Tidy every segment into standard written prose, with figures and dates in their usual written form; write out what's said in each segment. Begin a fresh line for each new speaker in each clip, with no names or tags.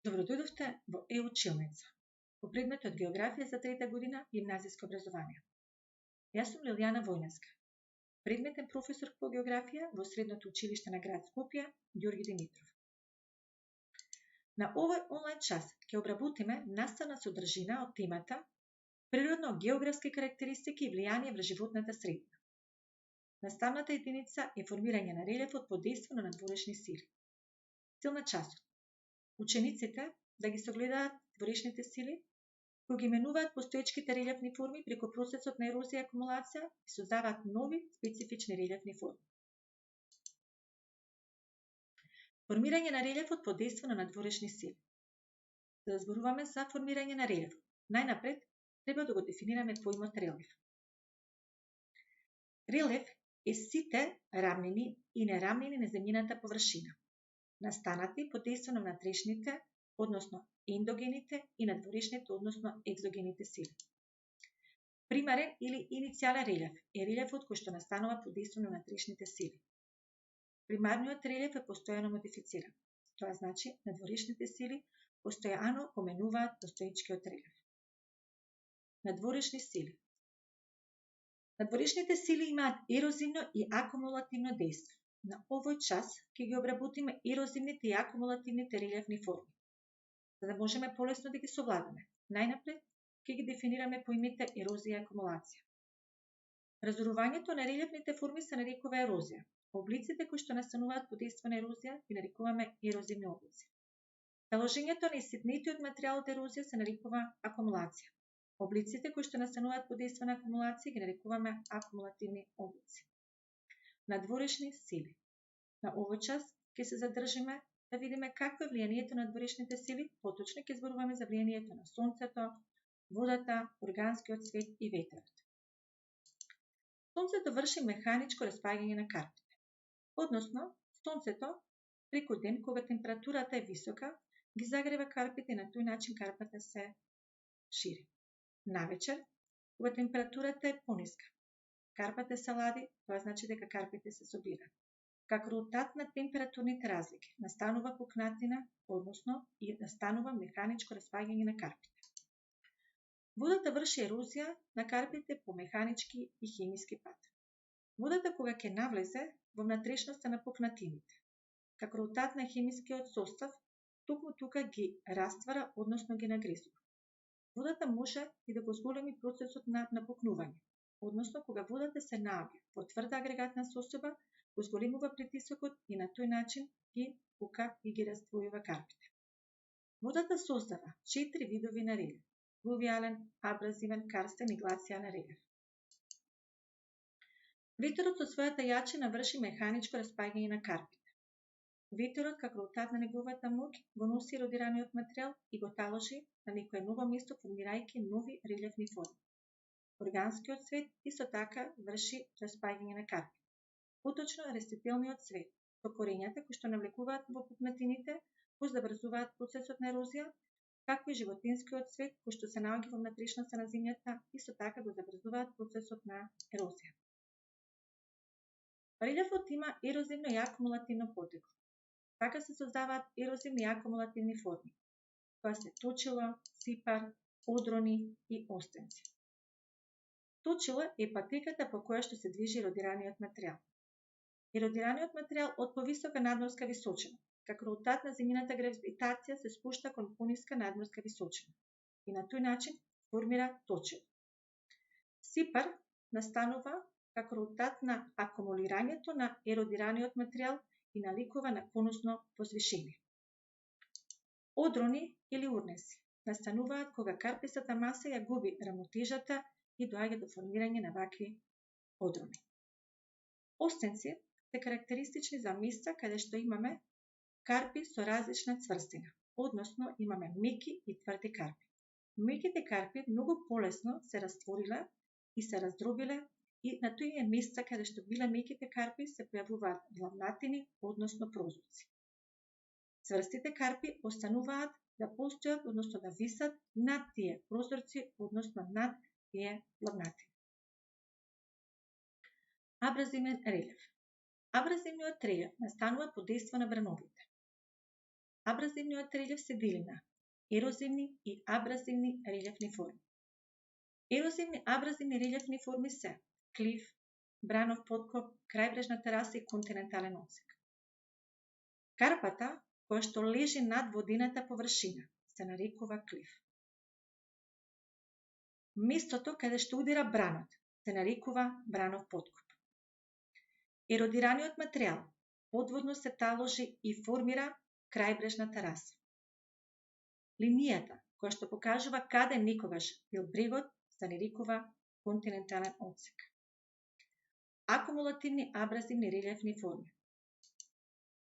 Добродојдовте во училница, по предметот географија за трета година гимназиско образование. Јас сум Лилјана Војнеска, предметен професор по географија во Средното училиште на град Скопје Ѓорги Димитров. На овој онлайн час ќе обработиме наставна содржина од темата природно-географски карактеристики и влијание врз животната средина. Наставната единица е формирање на релефот под дејство на надворешни сили. Цел на часот: учениците да ги согледаат надворешните сили, кои ги менуваат постоечките релефни форми преку процесот на ерозија и акумулација и создаваат нови специфични релефни форми. Формирање на релефот под дејство на надворешни сили. За да зборуваме за формирање на релеф, најнапред треба да го дефинираме поимот релеф. Релеф е сите рамнини и нерамнини на земјината површина, настанати под дејство на внатрешните, односно ендогените и надворешните, односно екзогените сили. Примарен или иницијален релеф е релефот кој што настанува под дејство на внатрешните сили. Примарниот релеф е постојано модифициран. Тоа значи надворешните сили постојано го менуваат постоечкиот релеф. Надворешни сили. Надворешните сили имаат ерозивно и акумулативно дејство. На овој час ќе ги обработиме ерозивните и акумулативните релефни форми. За да можеме полесно да ги совладаме, најнапред ќе ги дефинираме поимите ерозија и акумулација. Разорувањето на релефните форми се нарекува ерозија. Облиците кои што настануваат под дејство на ерозија ги нарекуваме ерозивни облици. Наложењето на исципнетиот материјал од ерозија се нарекува акумулација. Облиците кои што настануваат под дејство на акумулација ги нарекуваме акумулативни облици. Надворешни сили. На овој час ќе се задржиме да видиме какво е влијанието на надворешните сили, поточно ќе зборуваме за влијанието на сонцето, водата, органскиот свет и ветерот. Сонцето врши механичко распаѓање на карпите. Односно, сонцето преку ден, кога температурата е висока, ги загрева карпите и на тој начин карпата се шири. Навечер, кога температурата е пониска, карпата се лади, тоа значи дека карпите се собираат. Како резултат на температурните разлики, настанува пукнатина, односно и настанува механичко распаѓање на карпите. Водата врши ерозија на карпите по механички и хемиски пат. Водата кога ќе навлезе во внатрешноста на пукнатините, како резултат на хемискиот состав, токму тука ги раствара, односно ги нагризува. Водата може и да го зголеми процесот на напукнување, односно кога водата се наоѓа во тврда агрегатна сособа, го зголемува притисокот и на тој начин ги пука и ги раздвојува карпите. Водата создава 4 видови на релеф: флувијален, абразивен, карстен и глацијален релеф. Ветерот со својата јачина врши механичко распаѓање на карпите. Ветерот, како резултат на неговата моќ, го носи еродираниот материјал и го таложи на некое ново место, формирајќи нови релефни форми. Органскиот свет исто така врши распаѓање на карпи. Поточно растителниот свет, со корењата кои што навлекуваат во пукнатините, кои забрзуваат процесот на ерозија, како и животинскиот свет кој што се наоѓа во внатрешноста на земјата, исто така го забрзуваат процесот на ерозија. Релефот има ерозивно и акумулативно потекло. Така се создаваат ерозивни и акумулативни форми. Тоа се точило, сипар, одрони и остенци. Точило е патеката по која што се движи еродираниот материјал. Еродираниот материјал од повисока надморска височина, како резултат на земјината гравитација се спушта кон пониска надморска височина и на тој начин формира точило. Сипар настанува како резултат на акумулирањето на еродираниот материјал и наликува на поносно возвишение. Одрони или урнеси настануваат кога карпистата маса ја губи рамнотежата и доаѓа до формирање на вакви одрони. Остенци се карактеристични за места каде што имаме карпи со различна цврстина, односно имаме меки и тврди карпи. Меките карпи многу полесно се раствориле и се раздробиле и на тој места каде што биле меките карпи се појавуваат влавнатини, односно прозорци. Цврстите карпи остануваат да постојат, односно да висат над тие прозорци, односно над тие влавнатини. Абразивен релеф. Абразивниот релеф настанува под дејство на брановите. Абразивниот релјеф се дели на ерозивни и абразивни релјефни форми. Ерозивни абразивни релјефни форми се клиф, бранов поткоп, крајбрежна тераса и континентален одсек. Карпата, која што лежи над водената површина, се нарекува клиф. Местото каде што удира бранот се нарекува бранов поткоп. Еродираниот материјал подводно се таложи и формира крајбрежна тераса. Линијата која што покажува каде некогаш бил брегот се нарекува континентален одсек. Акумулативни абразивни релјефни форми.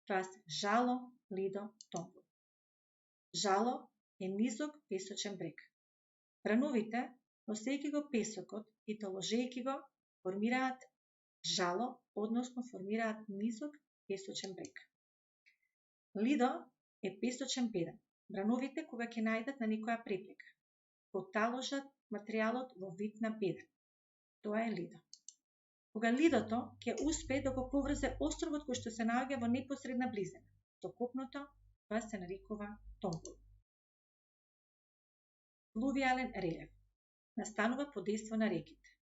Тоа се жало, лидо, томбол. Жало е низок песочен брег. Брановите, носејќи го песокот и толожејќи го, формираат жало, односно формираат низок песочен брег. Лидо е песочен беден. Брановите кога ќе најдат на некоја препрека, поталожат материјалот во вид на беден. Тоа е лидо. Кога лидото ќе успее да го поврзе островот кој што се наоѓа во непосредна близина со копното, тоа се нарекува томбол. Флувијален релјеф настанува под дејство на реките.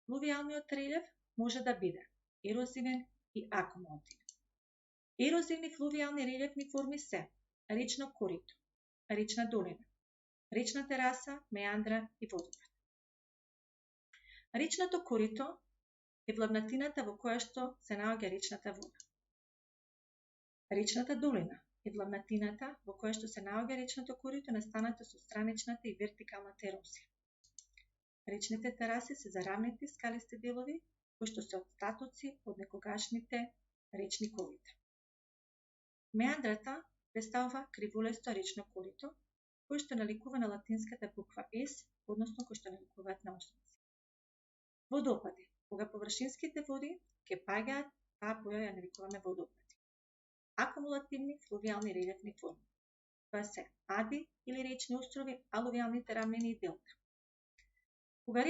Флувијалниот релјеф може да биде ерозивен и акумулативен. Ерозивни флувијални релјефни форми се речно корито, речна долина, речна тераса, меандра и водопад. Речното корито е влабнатината во која што се наоѓа речната вода. Речната долина е влабнатината во која што се наоѓа речното корито настанато со страничната и вертикалната ерозија. Речните тераси се зарамнети скалисти делови кои што се остатоци од некогашните речни колита. Меандрата представува кривулесто речно корито кој што наликува на латинската буква S, односно кој што наликуваат на осмици. Водопади, кога површинските води ќе паѓаат, таа поја ја нарекуваме водопади. Акумулативни флувијални релјефни форми. Тоа се ади или речни острови, алувијалните рамнини и делта. Кога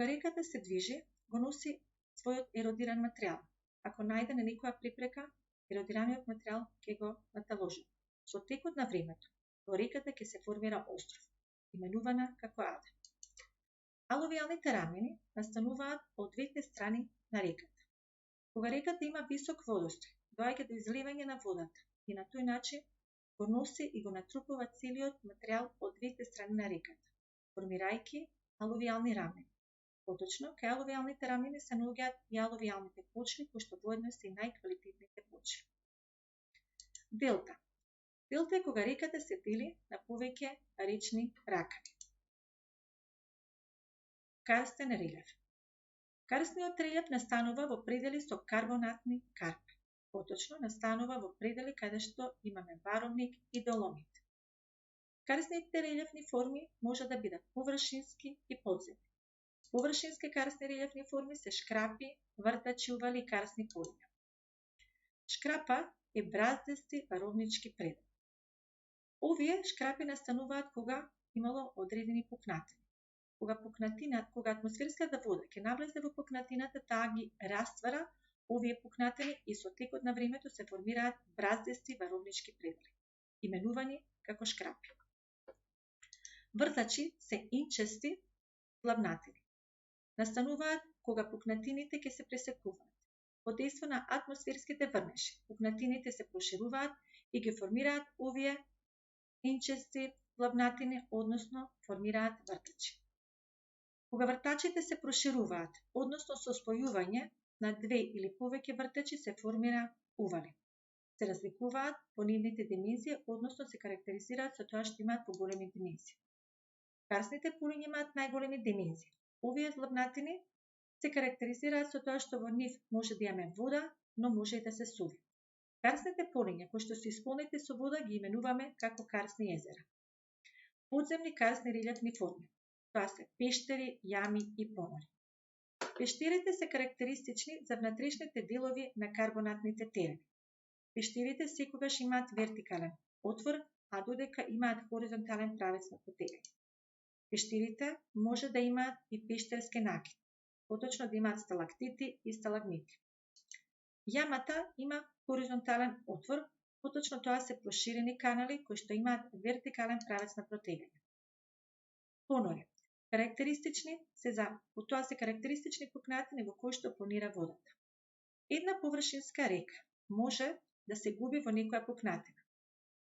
реката се движи, го носи својот еродиран материјал. Ако најде на некоја препрека, еродираниот материјал ќе го наталожи. Со текот на времето, во реката ќе се формира остров, именувана како ада. Алувијалните рамнини настануваат од двете страни на реката. Кога реката има висок водостој, доаѓа до изливање на водата и на тој начин го носи и го натрупува целиот материјал од двете страни на реката, формирајќи алувијални рамнини. Поточно, кај алувијалните рамнини се наоѓаат и алувијалните почви, кои што воедно се и најквалитетните почви. Делта. Делта е кога реката се дели на повеќе речни ракави. Карстен релјеф. Карстниот релјеф настанува во предели со карбонатни карпи. Поточно настанува во предели каде што имаме варовник и доломит. Карстните релјефни форми може да бидат површински и подземни. Површински карстни релјефни форми се шкрапи, вртачи, ували и карстни полиња. Шкрапа е браздести варовнички предел. Овие шкрапи настануваат кога имало одредени пукнатини. Кога атмосферската вода ќе навлезе во пукнатината, таа ги раствара овие пукнатини и со текот на времето се формираат браздести варовнички предели, именувани како шкрапи. Вртачи се инчести влабнатини. Настануваат кога пукнатините ќе се пресекуваат. Под дејство на атмосферските врнежи, пукнатините се прошируваат и ги формираат овие инчести влабнатини, односно формираат вртачи. Кога вртачите се прошируваат, односно со спојување на две или повеќе вртачи се формира ували. Се разликуваат по нивните димензии, односно се карактеризираат со тоа што имаат поголеми димензии. Карстните полиња имаат најголеми димензии. Овие влабнатини се карактеризираат со тоа што во нив може да имаме вода, но може и да се суви. Карстните полиња кои што се исполнети со вода ги именуваме како карстни езера. Подземни карстни релјефни форми. Тоа се пештери, јами и понори. Пештерите се карактеристични за внатрешните делови на карбонатните терени. Пештерите секогаш имаат вертикален отвор, а додека имаат хоризонтален правец на потегање. Пештерите може да имаат и пештерски накид, поточно да имаат сталактити и сталагмити. Јамата има хоризонтален отвор, Поточно тоа се проширени канали кои што имаат вертикален правец на протегање. Понори. Карактеристични се карактеристични пукнатини во кои што планира водата. Една површинска река може да се губи во некоја пукнатина.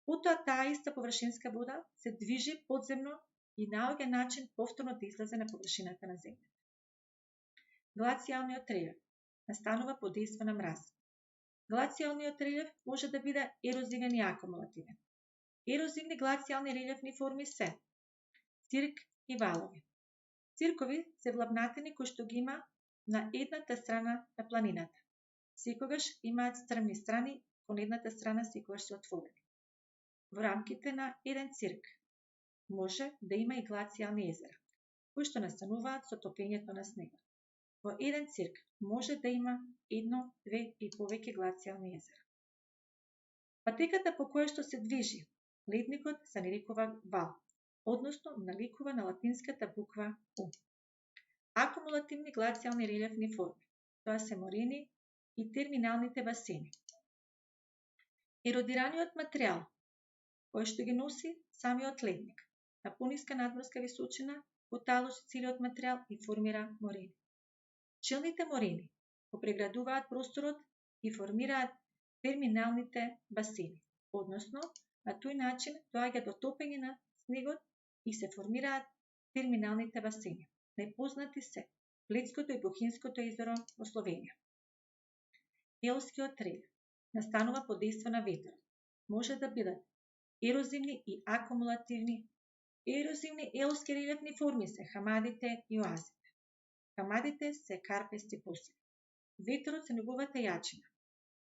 Потоа таа иста површинска вода се движи подземно и наоѓа начин повторно да излезе на површината на земјата. Глацијалниот релјеф настанува под дејство на мраза. Глацијалниот релјеф може да биде ерозивен и акумулативен. Ерозивни глацијални релјефни форми се цирк и валови. Циркови се влабнатини кои што ги има на едната страна на планината. Секогаш имаат стрмни страни, кон едната страна секогаш се отворени. Во рамките на еден цирк може да има и глацијални езера, кои што настануваат со топењето на снегот. Во еден цирк може да има едно, две и повеќе глацијални езера. Патеката по која што се движи ледникот се нарекува вал, односно наликува на латинската буква У. Акумулативни глацијални релјефни форми. Тоа се морени и терминалните басени. Еродираниот материјал, кој што ги носи самиот ледник, на пониска надморска височина го таложи целиот материјал и формира морени. Челните морени го преградуваат просторот и формираат терминалните басени, односно на тој начин доаѓа до топење на снегот и се формираат терминалните басени. Најпознати се Бледското и Бохинското езеро во Словенија. Елскиот релјеф настанува под дејство на ветерот. Може да бидат ерозивни и акумулативни. Ерозивни елски релјефни форми се хамадите и оазите. Хамадите се карпести посеви. Ветерот се неговата јачина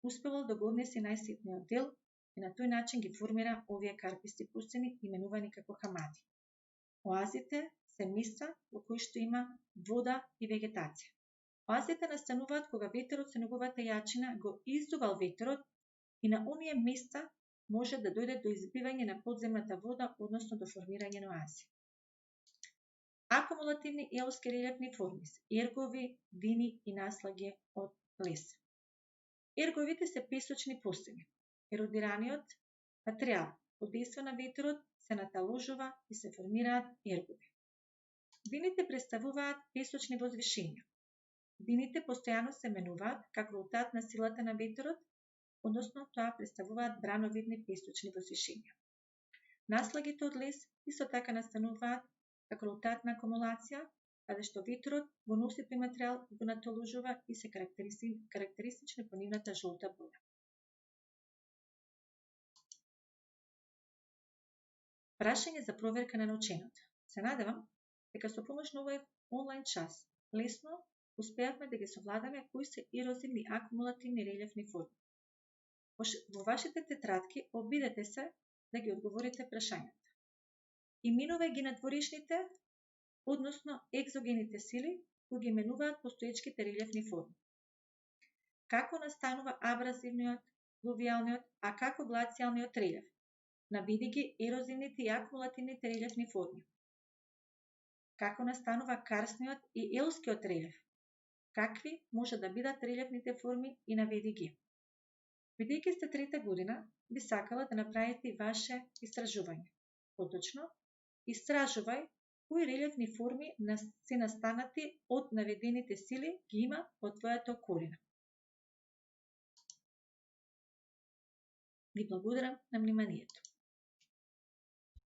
успевал да го однесе најситниот дел и на тој начин ги формира овие карпести пустини именувани како хамади. Оазите се места во кои што има вода и вегетација. Оазите настануваат кога ветерот со неговата јачина го издувал ветерот и на оние места може да дојде до избивање на подземната вода, односно до формирање на оази. Акумулативни елски релјефни форми се ергови, дини и наслаги од лес. Ерговите се песочни посеви. Еродираниот материјал под дејство на ветерот се наталожува и се формираат ергови. Дините представуваат песочни возвишенија. Дините постојано се менуваат како резултат на силата на ветерот, односно тоа представуваат брановидни песочни возвишенија. Наслагите од лес исто така настануваат како резултат на акумулација, каде што ветерот го носи тој материјал и го наталожува и се карактеристични по нивната жолта боја. Прашање за проверка на наученото. Се надевам дека со помош на овој онлайн час лесно успеавме да ги совладаме кои се ерозивни акумулативни релјефни форми. Во вашите тетрадки обидете се да ги одговорите прашањата. Именувај ги надворешните, односно екзогените сили, кои ги именуваат постоечките релјефни форми. Како настанува абразивниот, флувијалниот, а како глацијалниот релјеф? Наведи ги ерозивните и акумулативните релјефни форми. Како настанува карстниот и елскиот релјеф? Какви може да бидат релјефните форми и наведи ги? Бидејќи сте трета година, би сакала да направите и ваше истражување. Поточно, истражувај кои релјефни форми се настанати од наведените сили ги има во твојата околина. Ви благодарам на вниманието.